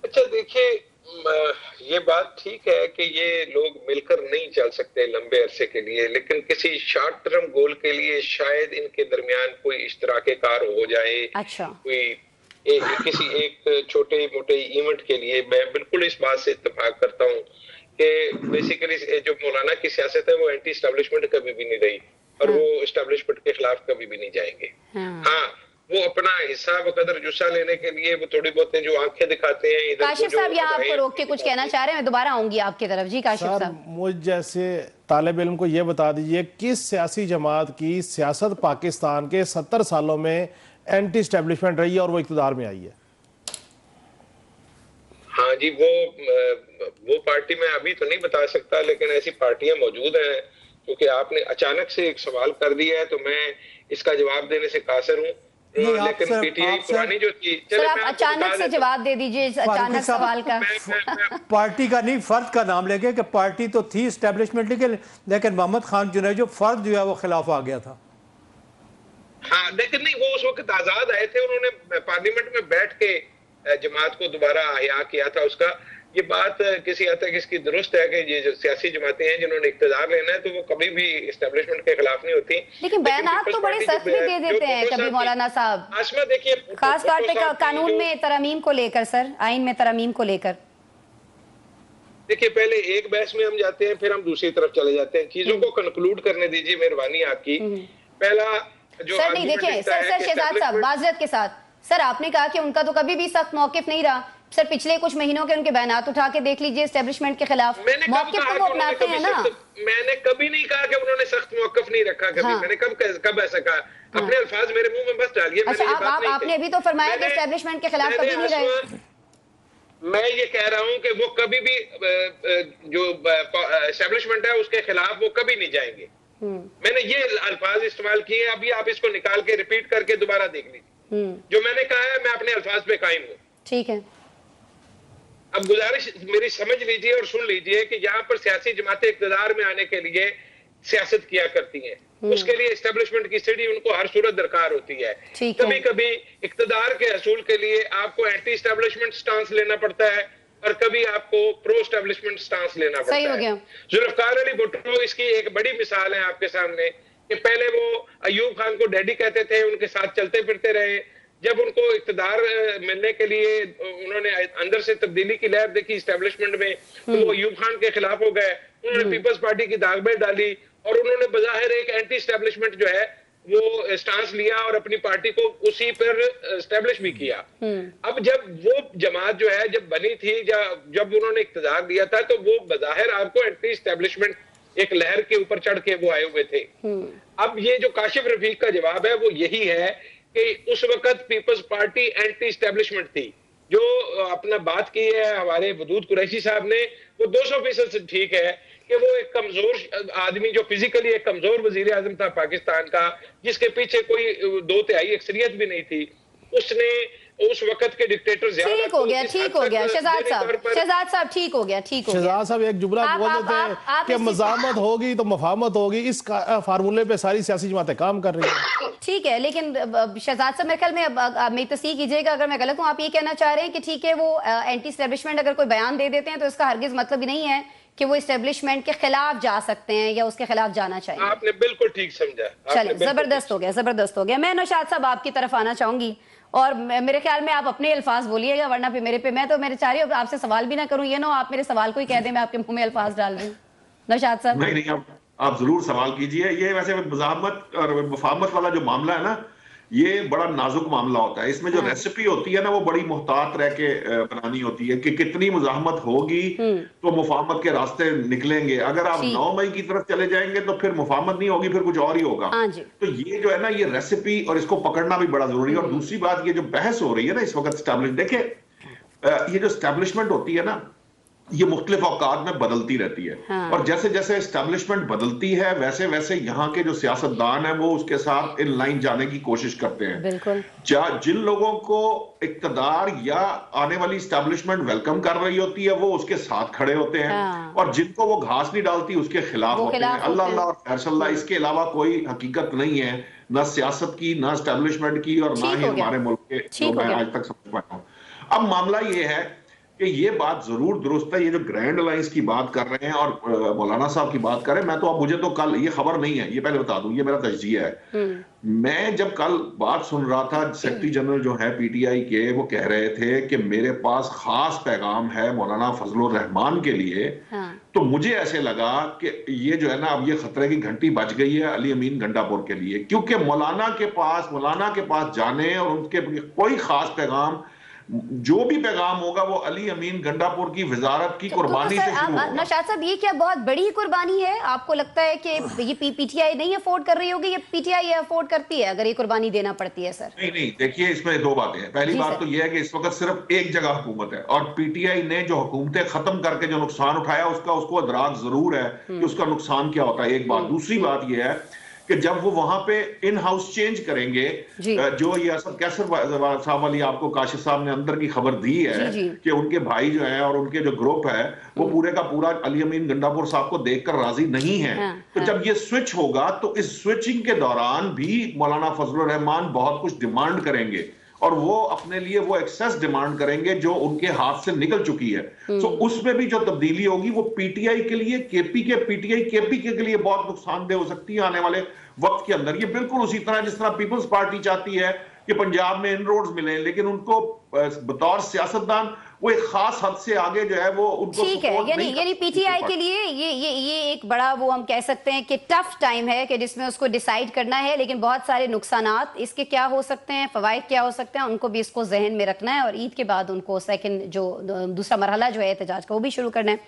अच्छा देखिए, ये बात ठीक है कि ये लोग मिलकर नहीं चल सकते लंबे अरसे के लिए, लेकिन किसी शॉर्ट टर्म गोल के लिए शायद इनके दरमियान कोई इश्तराके कार हो जाए। अच्छा, कोई किसी एक छोटे मोटे इवेंट के लिए मैं बिल्कुल इस बात से इत्तेफाक करता हूँ कि बेसिकली जो मौलाना की सियासत है वो एंटी एस्टेब्लिशमेंट कभी भी नहीं रही, और वो एस्टेब्लिशमेंट के खिलाफ कभी भी नहीं जाएंगे। हाँ, वो अपना हिसाब कदर जुस्सा लेने के लिए वो थोड़ी बहुत जो आंखें दिखाते हैं। काशिफ साहब यहाँ आपको रोक के कुछ कहना चाह रहे हैं, मैं दोबारा आऊंगी आपकी तरफ। जी काशिफ साहब, मुझ जैसे तालिब इल्म को ये बता दीजिए, किस सियासी जमात की सियासत पाकिस्तान के 70 सालों में एंटी एस्टेब्लिशमेंट रही है और वो इक़्तिदार में आई है? हाँ जी, वो पार्टी मैं अभी तो नहीं बता सकता, लेकिन ऐसी पार्टियां मौजूद हैं। क्योंकि आपने अचानक से एक सवाल कर दिया है तो मैं इसका जवाब देने से कासिर हूँ। लेकिन पीटीआई पुरानी जो थी, सर आप अचानक से जवाब दे दीजिए अचानक सवाल का। पार्टी का नहीं, फर्द का नाम लेके कि पार्टी तो थी एस्टेब्लिशमेंट की, लेकिन मोहम्मद खान जुनैद जो फर्द जो है वो खिलाफ आ गया था। हाँ, लेकिन नहीं, वो उस वक्त आजाद आए थे, उन्होंने पार्लियामेंट में बैठ के जमात को दोबारा अहया किया था उसका। ये बात किसी हद तक इसकी दुरुस्त है कि ये जो सियासी जमातें हैं जिन्होंने इख्तियार लेना है तो वो कभी भी एस्टेब्लिशमेंट के खिलाफ नहीं होती। लेकिन बयानात तो बड़े सख्त भी दे देते हैं कभी मौलाना साहब, आसमा देखिए, खास तौर पे कानून में तरमीम को लेकर, सर आइन में तरमीम को लेकर। देखिए, पहले एक बहस में हम जाते हैं, फिर हम दूसरी तरफ चले जाते हैं। चीजों को कंक्लूड करने दीजिए, मेहरबानी आपकी। पहला जो सर नहीं, देखिए सर शहजाद साहब माजरत के साथ, सर आपने कहा कि उनका तो कभी भी सख्त मौकिफ नहीं रहा। सर पिछले कुछ महीनों के उनके बयानात उठा के देख लीजिए एस्टेब्लिशमेंट के खिलाफ, मौकिफ तो वो अपनाते हैं ना। मैंने कभी नहीं कहा कि उन्होंने सख्त मौकिफ नहीं रखा कभी। मैंने कब ऐसा कहा? अपने अल्फाज मेरे मुंह में बस डालिए। अच्छा, आपने अभी तो फरमाया कि एस्टेब्लिशमेंट के खिलाफ कभी नहीं रहे। मैं ये कह रहा हूं कि वो कभी भी जो एस्टेब्लिशमेंट है उसके खिलाफ वो कभी नहीं जाएंगे। मैंने ये अल्फाज इस्तेमाल किए, अभी आप इसको निकाल के रिपीट करके दोबारा देख लीजिए। जो मैंने कहा है मैं अपने अल्फाज पे कायम हूँ। ठीक है, अब गुजारिश मेरी समझ लीजिए और सुन लीजिए कि यहाँ पर सियासी जमातें इक्तदार में आने के लिए सियासत किया करती हैं, उसके लिए एस्टेब्लिशमेंट की सीढ़ी उनको हर सूरत दरकार होती है। कभी कभी इक्तदार के हसूल के लिए आपको एंटी एस्टेब्लिशमेंट स्टांस लेना पड़ता है और कभी आपको प्रो एस्टेब्लिशमेंट स्टांस लेना पड़ता है। जुल्फकार अली भुट्टो इसकी एक बड़ी मिसाल है आपके सामने कि पहले वो अयूब खान को डैडी कहते थे, उनके साथ चलते फिरते रहे। जब उनको इक्तदार मिलने के लिए उन्होंने अंदर से तब्दीली की लहर देखी एस्टेब्लिशमेंट में, तो वो अयूब खान के खिलाफ हो गए। उन्होंने पीपल्स पार्टी की दाग में डाली और उन्होंने बज़ाहिर एक एंटी एस्टेब्लिशमेंट जो है वो स्टांस लिया और अपनी पार्टी को उसी पर एस्टेब्लिश भी किया। अब जब वो जमात जो है जब बनी थी, जब उन्होंने इक्तदार दिया था, तो वो बज़ाहिर आपको एंटी एस्टेब्लिशमेंट एक लहर के ऊपर चढ़ के वो आए हुए थे। अब ये जो काशिफ रफीक का जवाब है वो यही है कि उस वक्त पीपल्स पार्टी एंटी एस्टेब्लिशमेंट थी। जो अपना बात की है हमारे वदूद कुरैशी साहब ने, वो 200% से ठीक है कि वो एक कमजोर आदमी, जो फिजिकली एक कमजोर वजीर आजम था पाकिस्तान का, जिसके पीछे कोई 2/3 अक्सरियत भी नहीं थी, उसने उस वक्त के डिक्टेटर ठीक हो गया शहजाद साहब ठीक हो गया। शहजाद साहब एक जुमला बोल देते हैं कि मज़ामत होगी तो मफामत होगी, इस फार्मूले पे सारी सियासी जमातें काम कर रही हैं। ठीक है, लेकिन शहजाद साहब मेरे ख्याल में अब मेरी तस्दीक कीजिएगा अगर मैं गलत हूँ, आप ये कहना चाह रहे हैं कि ठीक है वो एंटी एस्टेब्लिशमेंट अगर कोई बयान दे देते हैं तो इसका हरगिज मतलब ही नहीं है कि वो एस्टेब्लिशमेंट के खिलाफ जा सकते हैं या उसके खिलाफ जाना चाहिए। आपने बिल्कुल ठीक समझा। चलो, जबरदस्त हो गया। मैं नौशाद साहब आपकी तरफ आना चाहूंगी और मेरे ख्याल में आप अपने अल्फाज बोलिएगा, वरना फिर मैं तो मेरे चाह रही हूँ आपसे सवाल भी ना करूँ, ये ना आप मेरे सवाल को ही कह दें मैं आपके मुंह में अल्फाज डाल रही हूँ। नौशाद साहब नहीं, आप जरूर सवाल कीजिए। ये वैसे मज़ामत और मुफाहमत वाला जो मामला है ना, ये बड़ा नाजुक मामला होता है। इसमें जो रेसिपी होती है ना, वो बड़ी मुहतात रह के बनानी होती है कि कितनी मुजाहमत होगी तो मुफाहमत के रास्ते निकलेंगे। अगर आप 9 मई की तरफ चले जाएंगे तो फिर मुफाहमत नहीं होगी, फिर कुछ और ही होगा। तो ये जो है ना, ये रेसिपी और इसको पकड़ना भी बड़ा जरूरी है। और दूसरी बात, ये जो बहस हो रही है ना इस वक्त स्टैब्लिश, देखिए ये जो स्टैब्लिशमेंट होती है ना, ये मुख्तलिफ औकात में बदलती रहती है। हाँ। और जैसे जैसे एस्टेब्लिशमेंट बदलती है वैसे वैसे यहाँ के जो सियासतदान है वो उसके साथ इन लाइन जाने की कोशिश करते हैं। बिल्कुल। जिन लोगों को इक्तदार या आने वाली एस्टेब्लिशमेंट वेलकम कर रही होती है वो उसके साथ खड़े होते हैं। हाँ। और जिनको वो घास नहीं डालती उसके खिलाफ होते हैं। अल्लाह अल्लाह और फैसल्ला, इसके अलावा कोई हकीकत नहीं है, ना सियासत की, ना एस्टेब्लिशमेंट की, और ना ही हमारे मुल्क के, जो मैं आज तक समझ पाया हूँ। अब मामला ये है कि ये बात जरूर दुरुस्त है, ये जो ग्रैंड अलायंस की बात कर रहे हैं और मौलाना साहब की बात कर रहे हैं, मैं तो अब मुझे तो कल ये खबर नहीं है, ये पहले बता दूं, ये मेरा तज्जिया है। मैं जब कल बात सुन रहा था, सेक्रेटरी जनरल जो है पीटीआई के, वो कह रहे थे कि मेरे पास खास पैगाम है मौलाना फजलुर रहमान के लिए। हाँ। तो मुझे ऐसे लगा कि ये जो है ना, अब ये खतरे की घंटी बज गई है अली अमीन गंडापुर के लिए, क्योंकि मौलाना के पास जाने और उनके कोई खास पैगाम, जो भी पैगाम होगा वो अली अमीन गंडापुर की वजारत की कुर्बानी से शुरू होगा। नौशाद साहब, ये क्या बहुत बड़ी कुर्बानी है? आपको लगता है कि ये पीटीआई नहीं अफोर्ड कर रही होगी, ये पीटीआई अफोर्ड करती है अगर ये कुर्बानी देना पड़ती है? सर नहीं, देखिए इसमें दो बातें हैं। पहली बात तो ये है कि इस वक्त सिर्फ एक जगह हुकूमत है और पीटीआई ने जो हुकूमतें खत्म करके जो नुकसान उठाया उसको अदराक जरूर है कि उसका नुकसान क्या होता है, एक बात। दूसरी बात यह है कि जब वो वहां पे इन हाउस चेंज करेंगे, जो ये असद कैसर साहब वाली आपको काशिफ साहब ने अंदर की खबर दी है कि उनके भाई जो है और उनके जो ग्रुप है वो पूरे का पूरा अली अमीन गंडापुर साहब को देखकर राजी नहीं है। तो जब ये स्विच होगा तो इस स्विचिंग के दौरान भी मौलाना फजलुर रहमान बहुत कुछ डिमांड करेंगे और वो अपने लिए वो एक्सेस डिमांड करेंगे जो उनके हाथ से निकल चुकी है। तो उसमें भी जो तब्दीली होगी वो पीटीआई के लिए, पीटीआई केपी के लिए बहुत नुकसानदेह हो सकती है आने वाले वक्त के अंदर। ये बिल्कुल उसी तरह जिस तरह पीपल्स पार्टी चाहती है कि पंजाब में इनरोड्स मिले, लेकिन उनको बतौर सियासतदान वो एक खास हद से आगे जो है वो उनको ठीक है। यानी पीटीआई के लिए ये एक बड़ा वो हम कह सकते हैं कि टफ टाइम है कि जिसमें उसको डिसाइड करना है, लेकिन बहुत सारे नुकसानात इसके क्या हो सकते हैं, फवाइद क्या हो सकते हैं, उनको भी इसको जहन में रखना है और ईद के बाद उनको सेकंड जो दूसरा मरहला जो है एहतजाज का वो भी शुरू करना है।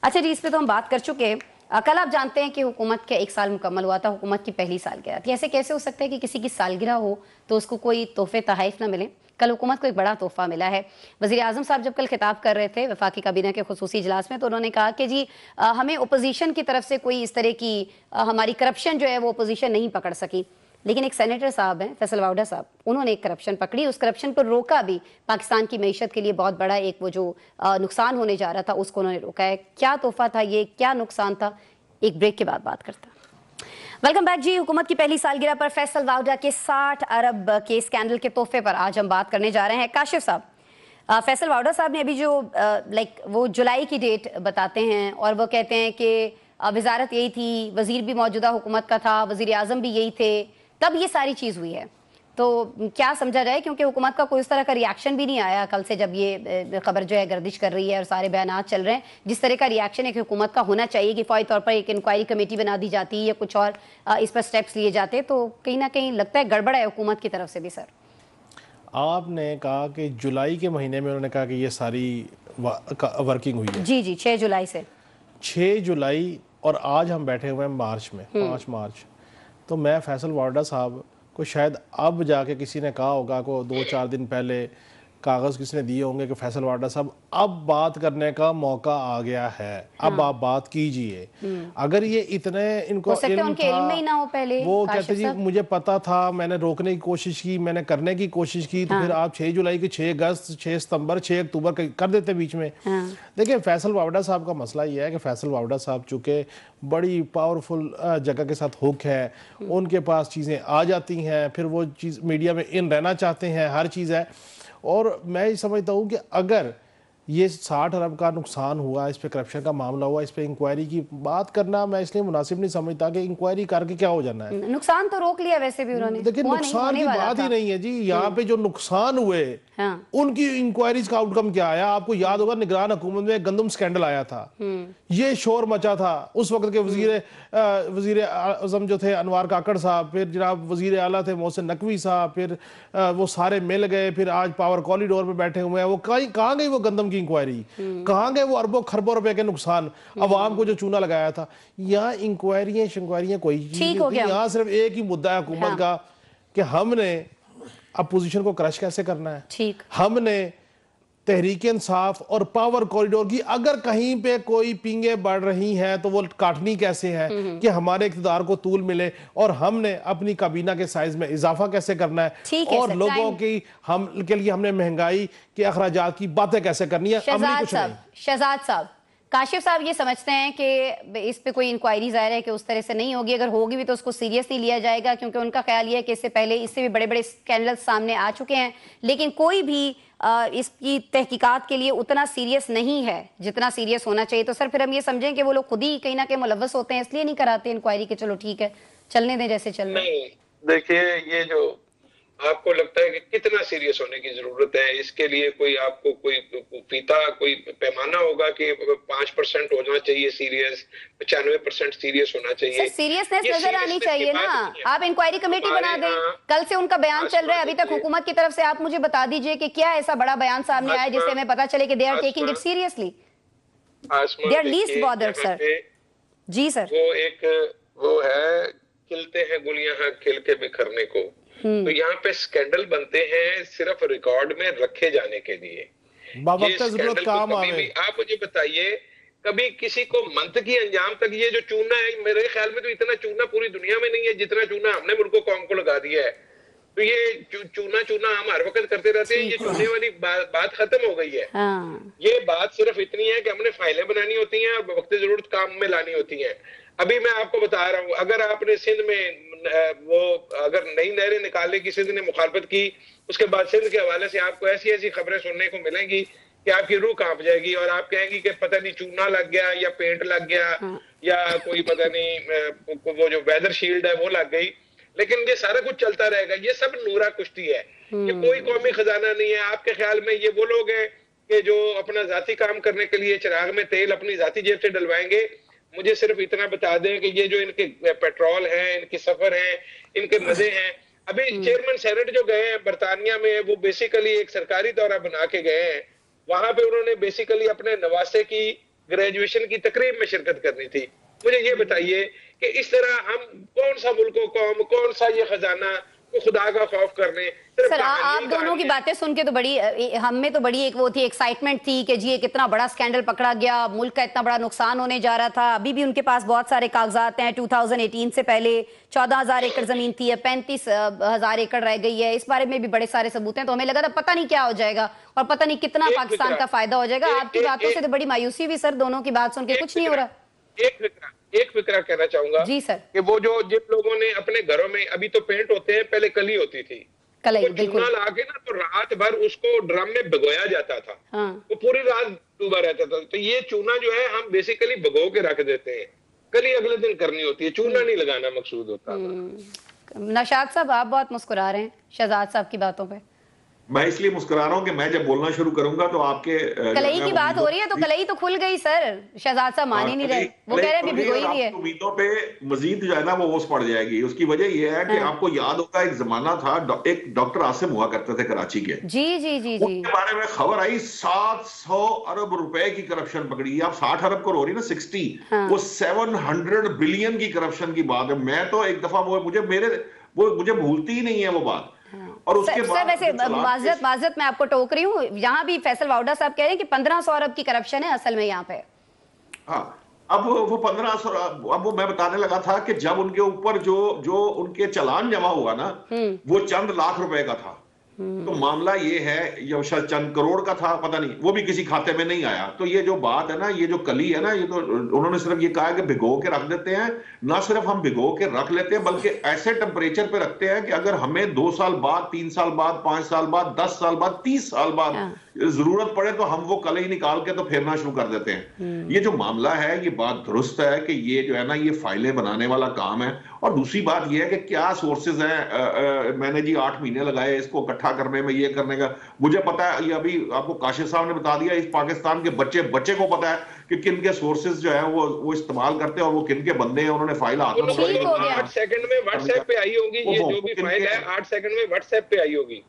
अच्छा जी, इस पर तो हम बात कर चुके हैं। कल आप जानते हैं कि हुकूमत के 1 साल मुकम्मल हुआ था, हुकूमत की पहली सालगिरह थी। ऐसे कैसे हो सकता है कि किसी की सालगिरह हो तो उसको कोई तोहफे तहाइफ ना मिले? कल हुकूमत को एक बड़ा तोहफा मिला है। वज़ीर आज़म साहब जब कल खिताब कर रहे थे वफाकी काबीना के खुसूसी इजलास में, तो उन्होंने कहा कि जी हमें अपोजिशन की तरफ से कोई इस तरह की हमारी करप्शन जो है वो अपोजिशन नहीं पकड़ सकी, लेकिन एक सेनेटर साहब हैं फैसल वाउडा साहब, उन्होंने एक करप्शन पकड़ी, उस करप्शन पर रोका भी। पाकिस्तान की मईशत के लिए बहुत बड़ा एक वो जो नुकसान होने जा रहा था उसको उन्होंने रोका है। क्या तोहफा था ये, क्या नुकसान था, एक ब्रेक के बाद बात करता। वेलकम बैक जी। हुकूमत की पहली सालगिरह पर फैसल वाउडा के 60 अरब के स्कैंडल के तोहफे पर आज हम बात करने जा रहे हैं। काशिफ साहब, फैसल वाउडा साहब ने अभी जो वो जुलाई की डेट बताते हैं और वो कहते हैं कि वजारत यही थी, वजीर भी मौजूदा हुकूमत का था, वजीर आजम भी यही थे, तब ये सारी चीज़ हुई है। तो क्या समझा जाए, क्योंकि हुकूमत का कोई इस तरह का रिएक्शन भी नहीं आया कल से जब ये खबर जो है गर्दिश कर रही है और सारे बयानात चल रहे हैं। जिस तरह का रिएक्शन एक हुकूमत का होना चाहिए कि फौरी तौर पर एक इंक्वायरी कमेटी बना दी जाती या कुछ और इस पर स्टेप्स लिए जाते, तो कहीं ना कहीं लगता है गड़बड़ है हुकूमत की तरफ से भी। सर, आपने कहा कि जुलाई के महीने में उन्होंने कहा कि ये सारी वर्किंग हुई है। जी जी, 6 जुलाई से 6 जुलाई और आज हम बैठे हुए हैं मार्च में, 5 मार्च। तो मैं फैसल वाउडा साहब को शायद अब जाके किसी ने कहा होगा, को 2-4 दिन पहले कागज़ किसी ने दिए होंगे कि फैसल वाउडा साहब अब बात करने का मौका आ गया है, अब आप बात कीजिए। अगर ये इतने इनको इल्म था, में ही ना हो पहले, वो कहते जी मुझे पता था, मैंने रोकने की कोशिश की, मैंने करने की कोशिश की, तो फिर आप 6 जुलाई के 6 अगस्त 6 सितंबर 6 अक्टूबर कर देते बीच में। देखिए फैसल वाउडा साहब का मसला ये है कि फैसल वाउडा साहब चूँकि बड़ी पावरफुल जगह के साथ हुक है, उनके पास चीज़ें आ जाती हैं, फिर वो चीज़ मीडिया में इन रहना चाहते हैं, हर चीज़ है। और मैं ये समझता हूँ कि अगर ये 60 अरब का नुकसान हुआ, इस पे करप्शन का मामला हुआ, इस पे इंक्वायरी की बात करना मैं इसलिए मुनासिब नहीं समझता कि इंक्वायरी करके क्या हो जाना है। नुकसान तो रोक लिया वैसे भी उन्होंने, लेकिन नुकसान की बात ही नहीं है जी। यहाँ पे जो नुकसान हुए उनकी इंक्वायरीज का आउटकम क्या आया? आपको याद होगा निगरान हुकूमत में गंदम स्कैंडल आया था, ये शोर मचा था। उस वक्त के वजीर आजम जो थे अनवार काकड़ साहब, फिर जनाब वजीर आला थे मोहसिन नकवी साहब, फिर वो सारे मिल गए, फिर आज पावर कॉरिडोर पे बैठे हुए हैं। वो कहाँ गई वो गंदम की इंक्वायरी? कहाँ गए वो अरबों खरबों रुपए के नुकसान, अवाम को जो चूना लगाया था? यहाँ इंक्वायरियां शिंक्वायरियां कोई चीज नहीं, यहाँ सिर्फ एक ही मुद्दा है हुकूमत का कि हमने अपोजिशन को क्रश कैसे करना है। ठीक, हमने तहरीक इंसाफ और पावर कॉरिडोर की अगर कहीं पे कोई पिंगे बढ़ रही हैं तो वो काटनी कैसे है कि हमारे इक़्तिदार को तूल मिले, और हमने अपनी काबीना के साइज में इजाफा कैसे करना है, और लोगों की हम के लिए हमने महंगाई के अखराजात की बातें कैसे करनी है। शहजाद साहब, काशिफ साहब ये समझते हैं कि इस पे कोई इंक्वायरी ज़ाहिर है कि उस तरह से नहीं होगी, अगर होगी भी तो उसको सीरियस नहीं लिया जाएगा, क्योंकि उनका ख्याल ये है कि इससे पहले इससे भी बड़े बड़े स्कैंडल सामने आ चुके हैं, लेकिन कोई भी इसकी तहकीकात के लिए उतना सीरियस नहीं है जितना सीरियस होना चाहिए। तो सर फिर हम ये समझें कि वो लोग खुद ही कहीं ना कहीं मुलव्वस होते हैं, इसलिए नहीं कराते इंक्वायरी के चलो ठीक है चलने दें जैसे चल रहा है। नहीं, देखिए ये जो आपको लगता है कि कितना सीरियस होने की जरूरत है, इसके लिए कोई आपको कोई फीता कोई पैमाना होगा कि 5% होना चाहिए सीरियस, 95% सीरियस होना चाहिए? सीरियसनेस नजर आनी चाहिए ना। आप इंक्वायरी कमेटी बना दें, कल से उनका बयान चल रहा है अभी तक हुकूमत की तरफ से, आप मुझे बता दीजिए कि क्या ऐसा बड़ा बयान सामने आया जिससे हमें पता चले कि they are taking it seriously, they are least bothered. Sir ji sir, वो है खिलते हैं गुलियां खिल के बिखरने को। तो यहाँ पे स्कैंडल बनते हैं सिर्फ रिकॉर्ड में रखे जाने के लिए। आप मुझे बताइए, कभी किसी को मंतकी अंजाम तक ये जो चूना है, मेरे ख्याल में तो इतना चूना पूरी दुनिया में नहीं है जितना चूना हमने मुल्क कौम को लगा दिया है। तो ये चूना हम हर वक्त करते रहते हैं, ये चूने वाली बात खत्म हो गई है। ये बात सिर्फ इतनी है कि हमने फाइलें बनानी होती हैं और वक्त जरूरत काम में लानी होती हैं। अभी मैं आपको बता रहा हूँ, अगर आपने सिंध में वो अगर नई नहरें निकालने की सिंध ने मुखालफत की, उसके बाद सिंध के हवाले से आपको ऐसी ऐसी खबरें सुनने को मिलेंगी कि आपकी रूह कांप जाएगी और आप कहेंगी कि पता नहीं चूना लग गया या पेंट लग गया या कोई पता नहीं वो जो वेदर शील्ड है वो लग गई। लेकिन ये सारा कुछ चलता रहेगा, ये सब नूरा कुश्ती है, ये कोई कौमी खजाना नहीं है। आपके ख्याल में ये वो लोग हैं कि जो अपना जाती काम करने के लिए चिराग में तेल अपनी जाती जेब से डलवाएंगे? मुझे सिर्फ इतना बता दें कि ये जो इनके पेट्रोल हैं, इनके सफर हैं, इनके मजे हैं। अभी चेयरमैन सेनेट जो गए हैं बरतानिया में, वो बेसिकली एक सरकारी दौरा बना के गए हैं। वहां पे उन्होंने बेसिकली अपने नवासे की ग्रेजुएशन की तकरीब में शिरकत करनी थी। मुझे ये बताइए कि इस तरह हम कौन सा मुल्क कौम, कौन सा ये खजाना, वो खुदा का खौफ कर लें। सिर्फ सर आप कहानियों दोनों की कहानियां। बातें सुन के तो बड़ी हम में तो बड़ी एक वो थी एक्साइटमेंट थी कि जी एक इतना बड़ा स्कैंडल पकड़ा गया, मुल्क का इतना बड़ा नुकसान होने जा रहा था। अभी भी उनके पास बहुत सारे कागजात हैं, 2018 से पहले 14,000 एकड़ जमीन थी, 35,000 एकड़ रह गई है, इस बारे में भी बड़े सारे सबूत हैं। तो हमें लगा था पता नहीं क्या हो जाएगा और पता नहीं कितना एक पाकिस्तान फिक्रा, का फायदा हो जाएगा। आपकी बातों से तो बड़ी मायूसी हुई सर, दोनों की बात सुन के कुछ नहीं हो रहा। एक फिक्रा कहना चाहूंगा जी सर। कि वो जो जिन लोगों ने अपने घरों में, अभी तो पेंट होते हैं, पहले कली होती थी, कलई, वो बिल्कुल। चूना ला के ना तो रात भर उसको ड्रम में भिगोया जाता था। हाँ। वो पूरी रात डूबा रहता था। तो ये चूना जो है हम बेसिकली भिगो के रख देते हैं, कली अगले दिन करनी होती है, चूना नहीं लगाना मकसूद होता था। नौशाद साहब आप बहुत मुस्कुरा रहे हैं शहजाद साहब की बातों पे। मैं इसलिए मुस्कुरा रहा हूं कि मैं जब बोलना शुरू करूंगा तो आपके कलई की बात हो रही है तो कलई तो खुल गई सर, शहजाद साहब मान ही नहीं रहे, वो कह रहे हैं भिगोई हुई है। उम्मीदों पे मजीद जो है ना वो ओस पड़ जाएगी। उसकी वजह यह है कि आपको याद होगा एक जमाना था, एक डॉक्टर आसिम हुआ करते थे कराची के, जी जी जी जी, उनके बारे में खबर आई 700 अरब रुपए की करप्शन पकड़ी। आप 60 अरब करोड़ ही ना 60, वो 700 बिलियन की करप्शन की बात है। मैं तो एक दफा वो मुझे भूलती ही नहीं है वो बात। और उसके बाद वैसे माजरत मैं आपको टोक रही हूँ, यहाँ भी फैसल वाउडा साहब कह रहे हैं कि 1500 अरब की करप्शन है असल में यहाँ पे। हाँ, अब वो 1500, अब वो मैं बताने लगा था कि जब उनके ऊपर जो उनके चालान जमा हुआ ना, वो चंद लाख रुपए का था। तो मामला ये है, ये शायद चंद करोड़ का था, पता नहीं, वो भी किसी खाते में नहीं आया। तो ये जो बात है ना, ये जो कली है ना, ये तो उन्होंने सिर्फ ये कहा है कि भिगो के रख देते हैं। ना सिर्फ हम भिगो के रख लेते हैं, बल्कि ऐसे टेम्परेचर पे रखते हैं कि अगर हमें 2 साल बाद, 3 साल बाद, 5 साल बाद, 10 साल बाद, 30 साल बाद जरूरत पड़े तो हम वो कलई निकाल के तो फेरना शुरू कर देते हैं। ये जो मामला है, ये बात दुरुस्त है कि ये जो है ना, ये फाइलें बनाने वाला काम है। और दूसरी बात ये है कि क्या सोर्सेज हैं। मैंने जी 8 महीने लगाए इसको इकट्ठा करने में, ये करने का। मुझे पता है, ये अभी आपको काशिफ साहब ने बता दिया, इस पाकिस्तान के बच्चे को पता है कि किन के सोर्सेज जो है वो इस्तेमाल करते हैं और वो किन के बंदे हैं। उन्होंने फाइल हाथ में पकड़ी, 8 सेकंड में व्हाट्सएप पे आई होगी। ये जो भी फाइल है 8 सेकंड में व्हाट्सएप पे आई होगी।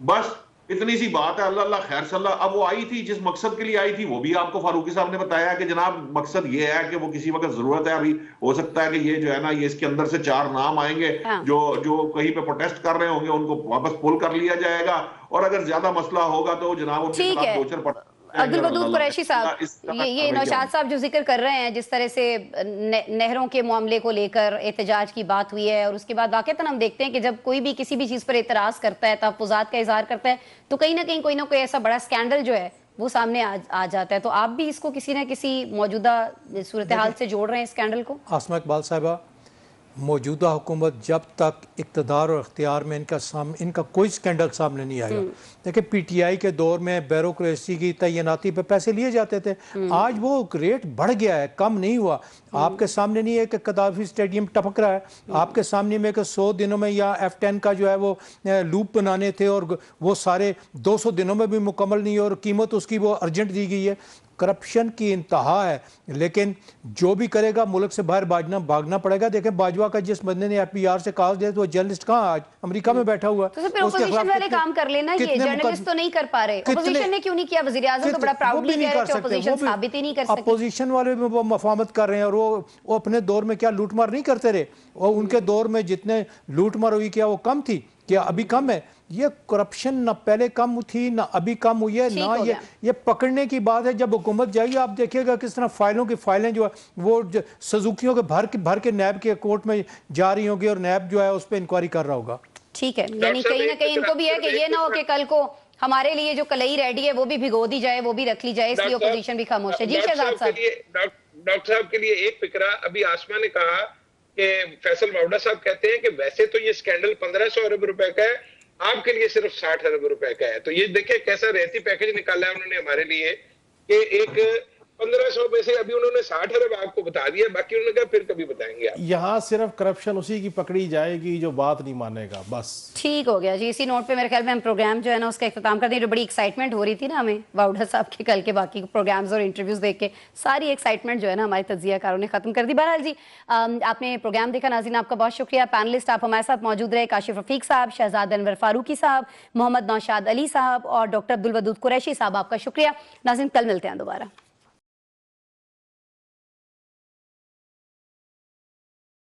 बस इतनी सी बात है। अल्लाह अल्लाह खैर सल्ला। अब वो आई थी जिस मकसद के लिए आई थी, वो भी आपको फारूकी साहब ने बताया कि जनाब मकसद ये है कि वो किसी वक्त जरूरत है। अभी हो सकता है कि ये जो है ना, ये इसके अंदर से 4 नाम आएंगे जो कहीं पे प्रोटेस्ट कर रहे होंगे, उनको वापस पुल कर लिया जाएगा। और अगर ज्यादा मसला होगा तो जनाब उनके खिलाफ गोचर पड़। अब्दुल वदूद कुरैशी साहब, ये नौशाद साहब जो जिक्र कर रहे हैं, जिस तरह से नहरों के मामले को लेकर एहतजाज की बात हुई है, और उसके बाद वाकईतन हम देखते हैं कि जब कोई भी किसी भी चीज़ पर एतराज़ करता है, तहफ़्फ़ुज़ात का इज़हार करता है, तो कहीं ना कोई ऐसा बड़ा स्कैंडल जो है वो सामने आ जाता है। तो आप भी इसको किसी न किसी मौजूदा सूरत हाल से जोड़ रहे हैं स्कैंडल को। आसमा इकबाल साहिबा, मौजूदा हुकूमत जब तक इक़्तिदार और इख्तियार में इनका कोई स्कैंडल सामने नहीं आएगा। देखिए PTI के दौर में ब्यूरोक्रेसी की तैनाती पे पैसे लिए जाते थे, आज वो रेट बढ़ गया है, कम नहीं हुआ। आपके सामने नहीं है कि कदाफी स्टेडियम टपक रहा है, आपके सामने में कि 100 दिनों में या F10 का जो है वो लूप बनाने थे और वो सारे 200 दिनों में भी मुकम्मल नहीं, और कीमत उसकी वो अर्जेंट दी गई है। करप्शन की इंतहा है, लेकिन जो भी करेगा मुल्क से बाहर भागना पड़ेगा। देखें बाजवा का जिस बंदे ने FPR से कहा दिया, तो वो जर्नलिस्ट कहाँ आज अमेरिका में बैठा हुआ है। तो फिर अपोजिशन वाले काम कर लेना, ये जर्नलिस्ट तो नहीं कर पा रहे। अपोजिशन ने क्यों नहीं किया? वज़ीर आज़म तो बड़ा प्राउडली कह रहे थे अपोजिशन साबित ही नहीं कर सकते। अपोजिशन वाले भी वो मफामत कर रहे हैं, और वो अपने दौर में क्या लूटमार नहीं करते रहे? और उनके दौर में जितने लूटमार हुई, क्या वो कम थी? क्या अभी कम है? ये करप्शन ना पहले कम थी ना अभी कम हुई है ना। ये पकड़ने की बात है। जब हुकूमत जाएगी आप देखिएगा किस तरह फाइलें जो है वो सुजुकियों के भर के नैब के कोर्ट में जा रही होगी, और नैब जो है उस पर इंक्वायरी कर रहा होगा। ठीक है, यानी कहीं ना कहीं इनको भी है कि ये ना हो कि कल को हमारे लिए जो कलई रेडी है वो भी भिगो दी जाए, वो भी रख ली जाए, इसलिए अपोजिशन भी खामोश है। जी शहजाद साहब। डॉक्टर साहब के लिए एक फिक्रा, अभी आसमा ने कहा कि फैसल वाउडा साहब कहते हैं कि वैसे तो ये स्कैंडल 1500 अरब रुपए का है, आपके लिए सिर्फ 60 अरब रुपए का है। तो ये देखिए कैसा रहती पैकेज निकाला है उन्होंने हमारे लिए कि एक 1500 में से अभी उन्होंने 60 अरब आपको बता दिया, बाकी उन्होंने कहा फिर कभी बताएंगे आप। यहाँ सिर्फ करप्शन उसी की पकड़ी जाएगी जो बात नहीं मानेगा, बस। ठीक हो गया जी। इसी नोट पे मेरे ख्याल में हम प्रोग्राम जो है ना उसका इख्तिताम करते हैं। जो बड़ी एक्साइटमेंट हो रही थी ना हमें वाउडा साहब के कल के बाकी प्रोग्राम्स और इंटरव्यूज देख के, सारी एक्साइटमेंट जो है ना हमारे तज्जियाकारों ने खत्म कर दी। बहरहाल जी, आपने प्रोग्राम देखा, नाज़रीन आपका बहुत शुक्रिया। पैनलिस्ट आप हमारे साथ मौजूद रहे, काशिफ रफीक साहब, शहजाद अनवर फारूकी साहब, मोहम्मद नौशाद अली साहब और डॉक्टर अब्दुल वदूद कुरैशी साहब, आपका शुक्रिया। नाज़रीन कल मिलते हैं दोबारा।